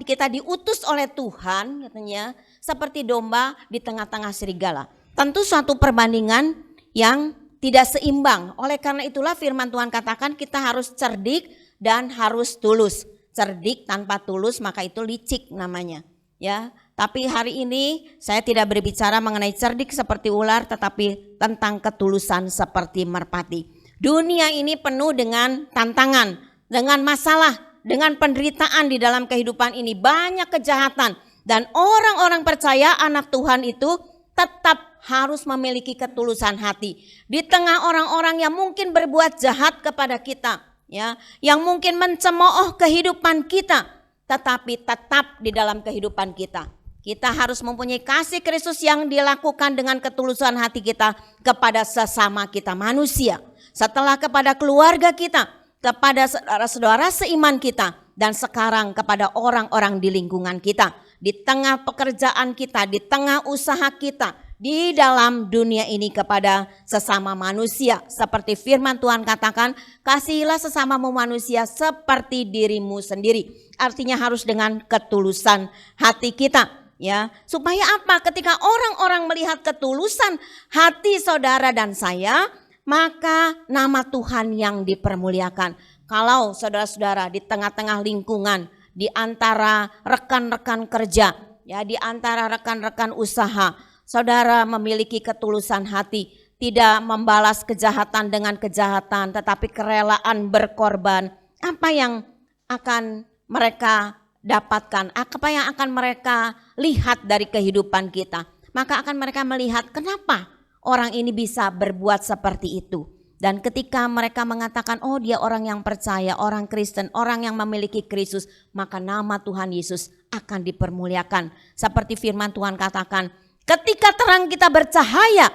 Kita diutus oleh Tuhan katanya seperti domba di tengah-tengah serigala. Tentu suatu perbandingan yang tidak seimbang. Oleh karena itulah firman Tuhan katakan kita harus cerdik dan harus tulus. Cerdik tanpa tulus maka itu licik namanya, ya. Tapi hari ini saya tidak berbicara mengenai cerdik seperti ular, tetapi tentang ketulusan seperti merpati. Dunia ini penuh dengan tantangan, dengan masalah, dengan penderitaan di dalam kehidupan ini. Banyak kejahatan dan orang-orang percaya anak Tuhan itu tetap harus memiliki ketulusan hati. Di tengah orang-orang yang mungkin berbuat jahat kepada kita, ya, yang mungkin mencemooh kehidupan kita, tetapi tetap di dalam kehidupan kita. Kita harus mempunyai kasih Kristus yang dilakukan dengan ketulusan hati kita kepada sesama kita manusia. Setelah kepada keluarga kita, kepada saudara-saudara seiman kita, dan sekarang kepada orang-orang di lingkungan kita. Di tengah pekerjaan kita, di tengah usaha kita, di dalam dunia ini kepada sesama manusia. Seperti firman Tuhan katakan, kasihilah sesamamu manusia seperti dirimu sendiri. Artinya harus dengan ketulusan hati kita, ya. Supaya apa? Ketika orang-orang melihat ketulusan hati saudara dan saya, maka nama Tuhan yang dipermuliakan. Kalau saudara-saudara di tengah-tengah lingkungan, di antara rekan-rekan kerja, ya, di antara rekan-rekan usaha, saudara memiliki ketulusan hati, tidak membalas kejahatan dengan kejahatan, tetapi kerelaan berkorban, apa yang akan mereka dapatkan? Apa yang akan mereka lihat dari kehidupan kita? Maka akan mereka melihat kenapa orang ini bisa berbuat seperti itu. Dan ketika mereka mengatakan, oh dia orang yang percaya, orang Kristen, orang yang memiliki Kristus, maka nama Tuhan Yesus akan dipermuliakan. Seperti firman Tuhan katakan, ketika terang kita bercahaya,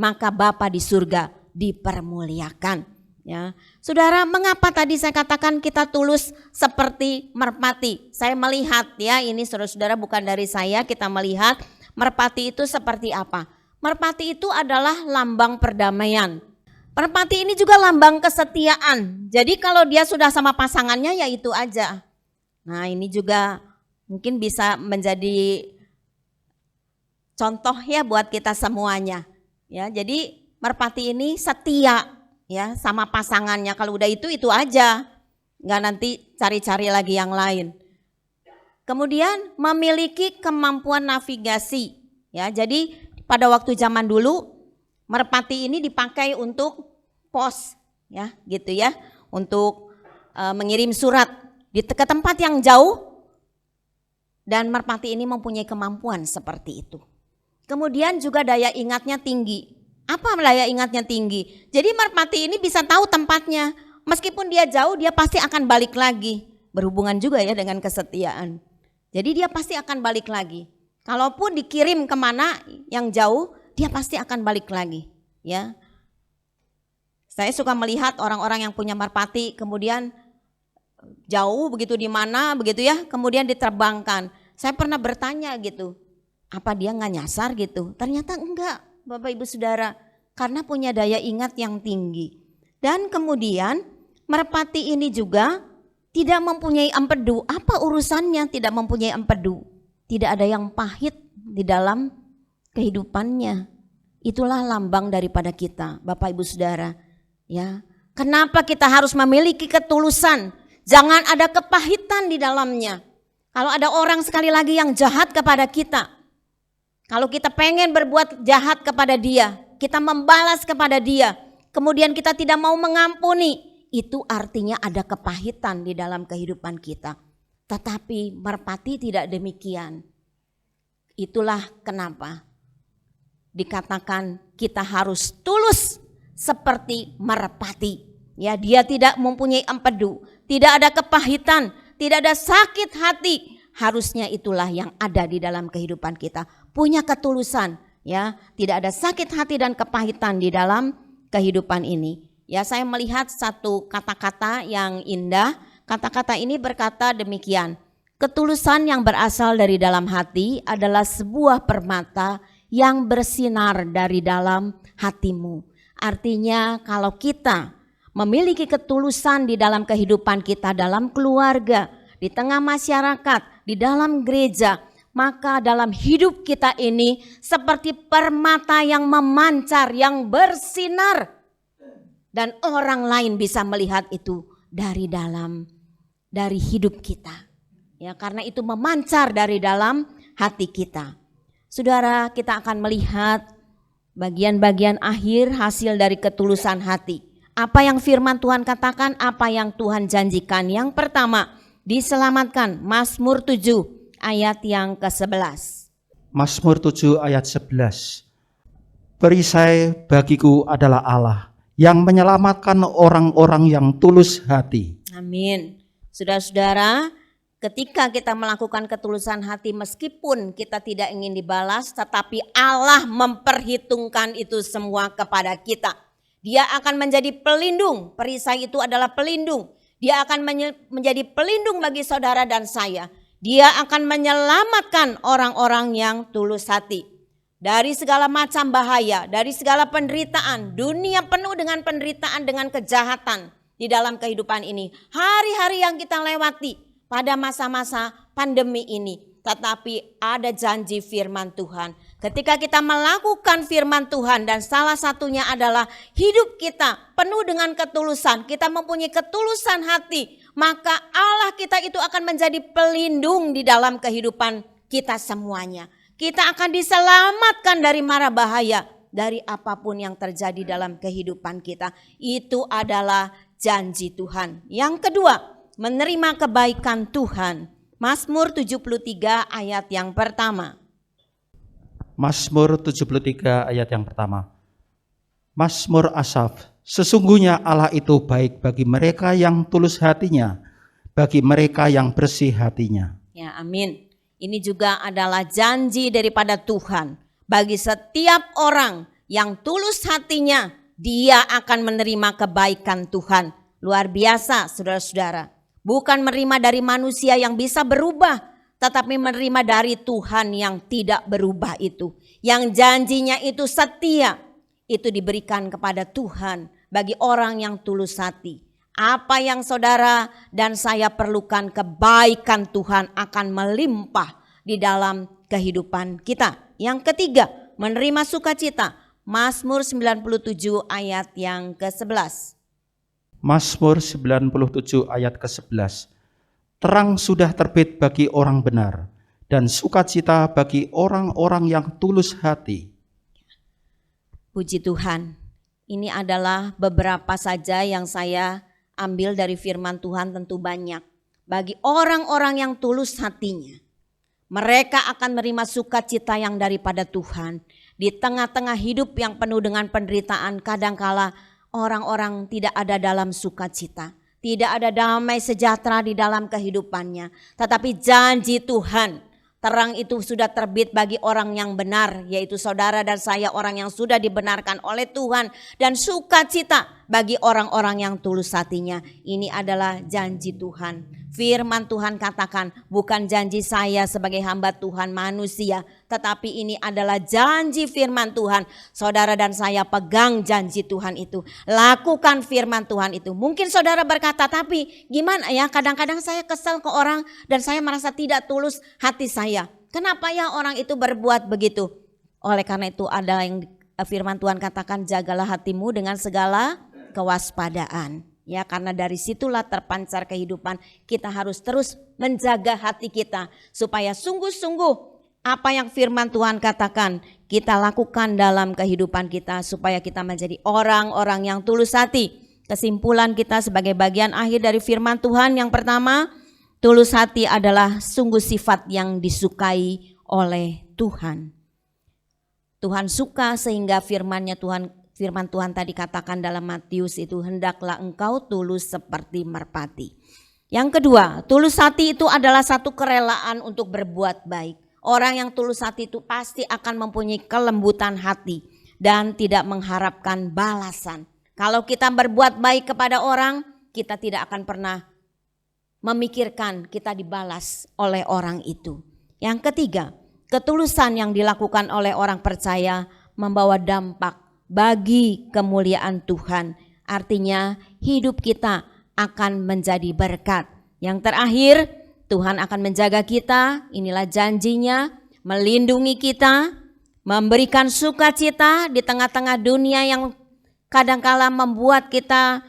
maka Bapa di surga dipermuliakan. Ya, saudara, mengapa tadi saya katakan kita tulus seperti merpati? Saya melihat, ya, ini saudara-saudara bukan dari saya, kita melihat merpati itu seperti apa. Merpati itu adalah lambang perdamaian. Merpati ini juga lambang kesetiaan. Jadi kalau dia sudah sama pasangannya ya itu aja. Nah, ini juga mungkin bisa menjadi contoh ya buat kita semuanya. Ya, jadi merpati ini setia ya sama pasangannya. Kalau udah itu aja. Enggak nanti cari-cari lagi yang lain. Kemudian memiliki kemampuan navigasi. Ya, jadi pada waktu zaman dulu merpati ini dipakai untuk pos, ya, gitu ya, untuk mengirim surat ke tempat yang jauh, dan merpati ini mempunyai kemampuan seperti itu. Kemudian juga daya ingatnya tinggi. Apa daya ingatnya tinggi? Jadi merpati ini bisa tahu tempatnya, meskipun dia jauh dia pasti akan balik lagi. Berhubungan juga ya dengan kesetiaan. Jadi dia pasti akan balik lagi. Kalaupun dikirim kemana yang jauh, dia pasti akan balik lagi, ya. Saya suka melihat orang-orang yang punya merpati kemudian jauh begitu di mana begitu ya, kemudian diterbangkan. Saya pernah bertanya gitu, apa dia nggak nyasar gitu? Ternyata enggak, Bapak Ibu Saudara, karena punya daya ingat yang tinggi. Dan kemudian merpati ini juga tidak mempunyai empedu. Apa urusannya tidak mempunyai empedu? Tidak ada yang pahit di dalam kehidupannya. Itulah lambang daripada kita, Bapak Ibu Saudara. Ya, kenapa kita harus memiliki ketulusan? Jangan ada kepahitan di dalamnya. Kalau ada orang sekali lagi yang jahat kepada kita, kalau kita pengen berbuat jahat kepada dia, kita membalas kepada dia, kemudian kita tidak mau mengampuni, itu artinya ada kepahitan di dalam kehidupan kita. Tetapi merpati tidak demikian. Itulah kenapa dikatakan kita harus tulus seperti merpati. Ya, dia tidak mempunyai empedu, tidak ada kepahitan, tidak ada sakit hati. Harusnya itulah yang ada di dalam kehidupan kita. Punya ketulusan, ya, tidak ada sakit hati dan kepahitan di dalam kehidupan ini. Ya, saya melihat satu kata-kata yang indah. Kata-kata ini berkata demikian. Ketulusan yang berasal dari dalam hati adalah sebuah permata yang bersinar dari dalam hatimu. Artinya kalau kita memiliki ketulusan di dalam kehidupan kita, dalam keluarga, di tengah masyarakat, di dalam gereja, maka dalam hidup kita ini seperti permata yang memancar, yang bersinar. Dan orang lain bisa melihat itu dari hidup kita. Ya, karena itu memancar dari dalam hati kita. Saudara, kita akan melihat bagian-bagian akhir hasil dari ketulusan hati. Apa yang firman Tuhan katakan, apa yang Tuhan janjikan. Yang pertama, diselamatkan. Mazmur 7 ayat yang ke-11. Mazmur 7 ayat 11. Perisai bagiku adalah Allah yang menyelamatkan orang-orang yang tulus hati. Amin. Saudara-saudara, ketika kita melakukan ketulusan hati, meskipun kita tidak ingin dibalas, tetapi Allah memperhitungkan itu semua kepada kita. Dia akan menjadi pelindung. Perisai itu adalah pelindung. Dia akan menjadi pelindung bagi saudara dan saya. Dia akan menyelamatkan orang-orang yang tulus hati. dari segala macam bahaya, dari segala penderitaan. Dunia penuh dengan penderitaan, dengan kejahatan di dalam kehidupan ini. Hari-hari yang kita lewati pada masa-masa pandemi ini. Tetapi ada janji firman Tuhan. Ketika kita melakukan firman Tuhan dan salah satunya adalah hidup kita penuh dengan ketulusan. Kita mempunyai ketulusan hati. Maka Allah kita itu akan menjadi pelindung di dalam kehidupan kita semuanya. Kita akan diselamatkan dari mara bahaya, dari apapun yang terjadi dalam kehidupan kita. Itu adalah janji Tuhan. Yang kedua, menerima kebaikan Tuhan. Mazmur 73 ayat yang pertama. Mazmur 73 ayat yang pertama. Mazmur Asaf, sesungguhnya Allah itu baik bagi mereka yang tulus hatinya, bagi mereka yang bersih hatinya. Ya, amin. Ini juga adalah janji daripada Tuhan. Bagi setiap orang yang tulus hatinya, dia akan menerima kebaikan Tuhan. Luar biasa, saudara-saudara. Bukan menerima dari manusia yang bisa berubah, tetapi menerima dari Tuhan yang tidak berubah itu. Yang janjinya itu setia, itu diberikan kepada Tuhan bagi orang yang tulus hati. Apa yang saudara dan saya perlukan, kebaikan Tuhan akan melimpah di dalam kehidupan kita. Yang ketiga, menerima sukacita. Mazmur 97 ayat yang ke-11. Mazmur 97 ayat ke-11. Terang sudah terbit bagi orang benar, dan sukacita bagi orang-orang yang tulus hati. Puji Tuhan, ini adalah beberapa saja yang saya ambil dari firman Tuhan, tentu banyak. Bagi orang-orang yang tulus hatinya, mereka akan menerima sukacita yang daripada Tuhan. Di tengah-tengah hidup yang penuh dengan penderitaan, kadangkala orang-orang tidak ada dalam sukacita. Tidak ada damai sejahtera di dalam kehidupannya. Tetapi janji Tuhan, terang itu sudah terbit bagi orang yang benar, yaitu saudara dan saya, orang yang sudah dibenarkan oleh Tuhan. Dan sukacita bagi orang-orang yang tulus hatinya. Ini adalah janji Tuhan. Firman Tuhan katakan, bukan janji saya sebagai hamba Tuhan manusia, tetapi ini adalah janji firman Tuhan. Saudara dan saya pegang janji Tuhan itu. Lakukan firman Tuhan itu. Mungkin saudara berkata, tapi gimana ya, kadang-kadang saya kesal ke orang dan saya merasa tidak tulus hati saya. Kenapa ya orang itu berbuat begitu? Oleh karena itu ada yang firman Tuhan katakan, jagalah hatimu dengan segala kewaspadaan. Ya, karena dari situlah terpancar kehidupan. Kita harus terus menjaga hati kita supaya sungguh-sungguh apa yang firman Tuhan katakan kita lakukan dalam kehidupan kita, supaya kita menjadi orang-orang yang tulus hati. Kesimpulan kita sebagai bagian akhir dari firman Tuhan, yang pertama, tulus hati adalah sungguh sifat yang disukai oleh Tuhan. Tuhan suka sehingga firman Tuhan tadi katakan dalam Matius itu, hendaklah engkau tulus seperti merpati. Yang kedua, tulus hati itu adalah satu kerelaan untuk berbuat baik. Orang yang tulus hati itu pasti akan mempunyai kelembutan hati dan tidak mengharapkan balasan. Kalau kita berbuat baik kepada orang, kita tidak akan pernah memikirkan kita dibalas oleh orang itu. Yang ketiga, ketulusan yang dilakukan oleh orang percaya membawa dampak bagi kemuliaan Tuhan. Artinya hidup kita akan menjadi berkat. Yang terakhir, Tuhan akan menjaga kita. Inilah janjinya, melindungi kita, memberikan sukacita di tengah-tengah dunia yang kadangkala membuat kita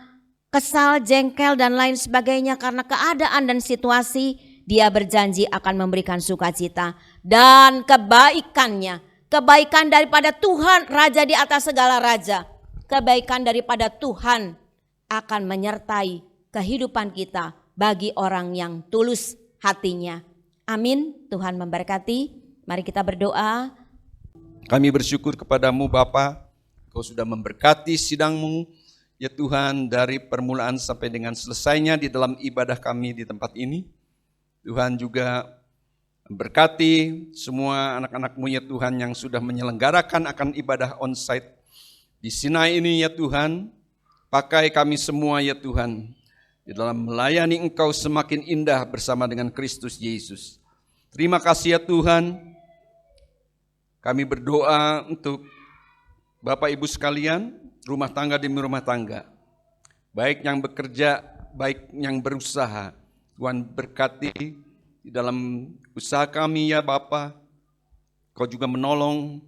kesal, jengkel dan lain sebagainya karena keadaan dan situasi. Dia berjanji akan memberikan sukacita dan kebaikannya. Kebaikan daripada Tuhan, Raja di atas segala raja. Kebaikan daripada Tuhan akan menyertai kehidupan kita bagi orang yang tulus hatinya. Amin. Tuhan memberkati. Mari kita berdoa. Kami bersyukur kepadamu Bapa, Kau sudah memberkati sidang-Mu, ya Tuhan, dari permulaan sampai dengan selesainya di dalam ibadah kami di tempat ini. Tuhan juga berkati semua anak-anak-Mu ya Tuhan yang sudah menyelenggarakan akan ibadah onsite di Sinai ini ya Tuhan. Pakai kami semua ya Tuhan di dalam melayani Engkau semakin indah bersama dengan Kristus Yesus. Terima kasih ya Tuhan. Kami berdoa untuk Bapak Ibu sekalian, rumah tangga demi rumah tangga, baik yang bekerja, baik yang berusaha. Tuhan berkati di dalam usaha kami ya Bapa. Kau juga menolong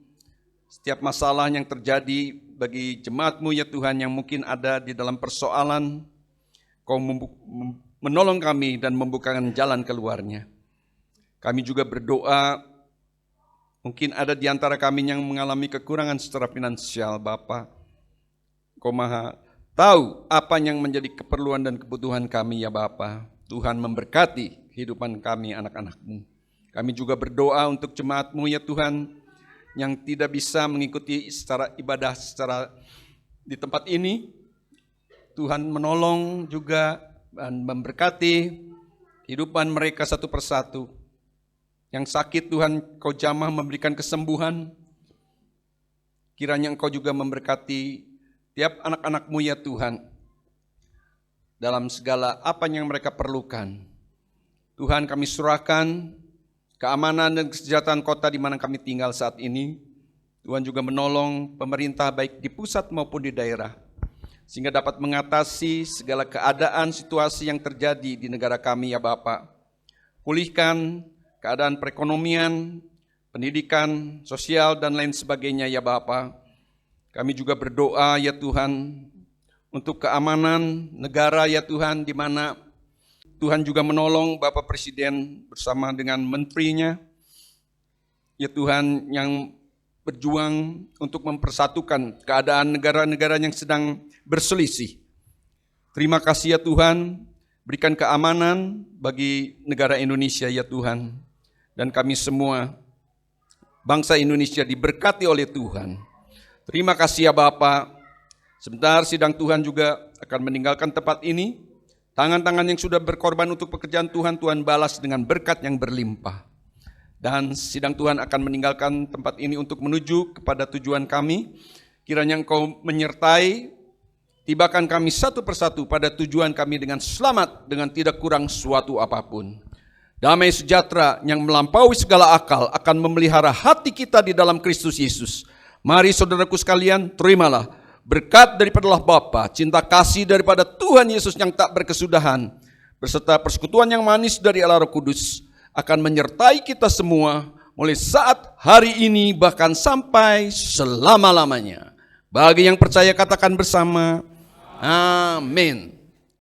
setiap masalah yang terjadi bagi jemaat-Mu ya Tuhan yang mungkin ada di dalam persoalan. Kau menolong kami dan membukakan jalan keluarnya. Kami juga berdoa, mungkin ada di antara kami yang mengalami kekurangan secara finansial, Bapa. Kau Maha tahu apa yang menjadi keperluan dan kebutuhan kami ya Bapa. Tuhan memberkati kehidupan kami anak-anak-Mu. Kami juga berdoa untuk jemaat-Mu ya Tuhan, yang tidak bisa mengikuti secara ibadah secara di tempat ini. Tuhan menolong juga dan memberkati kehidupan mereka satu persatu. Yang sakit Tuhan Kau jamah memberikan kesembuhan. Kiranya Engkau juga memberkati tiap anak-anak-Mu ya Tuhan, dalam segala apa yang mereka perlukan. Tuhan, kami serahkan keamanan dan kesejahteraan kota di mana kami tinggal saat ini. Tuhan juga menolong pemerintah baik di pusat maupun di daerah, sehingga dapat mengatasi segala keadaan situasi yang terjadi di negara kami ya Bapa. Pulihkan keadaan perekonomian, pendidikan, sosial, dan lain sebagainya ya Bapa. Kami juga berdoa ya Tuhan untuk keamanan negara ya Tuhan, di mana Tuhan juga menolong Bapak Presiden bersama dengan menterinya ya Tuhan, yang berjuang untuk mempersatukan keadaan negara-negara yang sedang berselisih. Terima kasih ya Tuhan, berikan keamanan bagi negara Indonesia ya Tuhan. Dan kami semua, bangsa Indonesia diberkati oleh Tuhan. Terima kasih ya Bapa. Sebentar sidang Tuhan juga akan meninggalkan tempat ini. Tangan-tangan yang sudah berkorban untuk pekerjaan Tuhan, Tuhan balas dengan berkat yang berlimpah. Dan sidang Tuhan akan meninggalkan tempat ini untuk menuju kepada tujuan kami. Kiranya Engkau menyertai, tibakan kami satu persatu pada tujuan kami dengan selamat, dengan tidak kurang suatu apapun. Damai sejahtera yang melampaui segala akal akan memelihara hati kita di dalam Kristus Yesus. Mari saudaraku sekalian, terimalah berkat daripada Allah Bapa, cinta kasih daripada Tuhan Yesus yang tak berkesudahan, beserta persekutuan yang manis dari Allah Roh Kudus akan menyertai kita semua mulai saat hari ini bahkan sampai selama-lamanya. Bagi yang percaya katakan bersama, amin.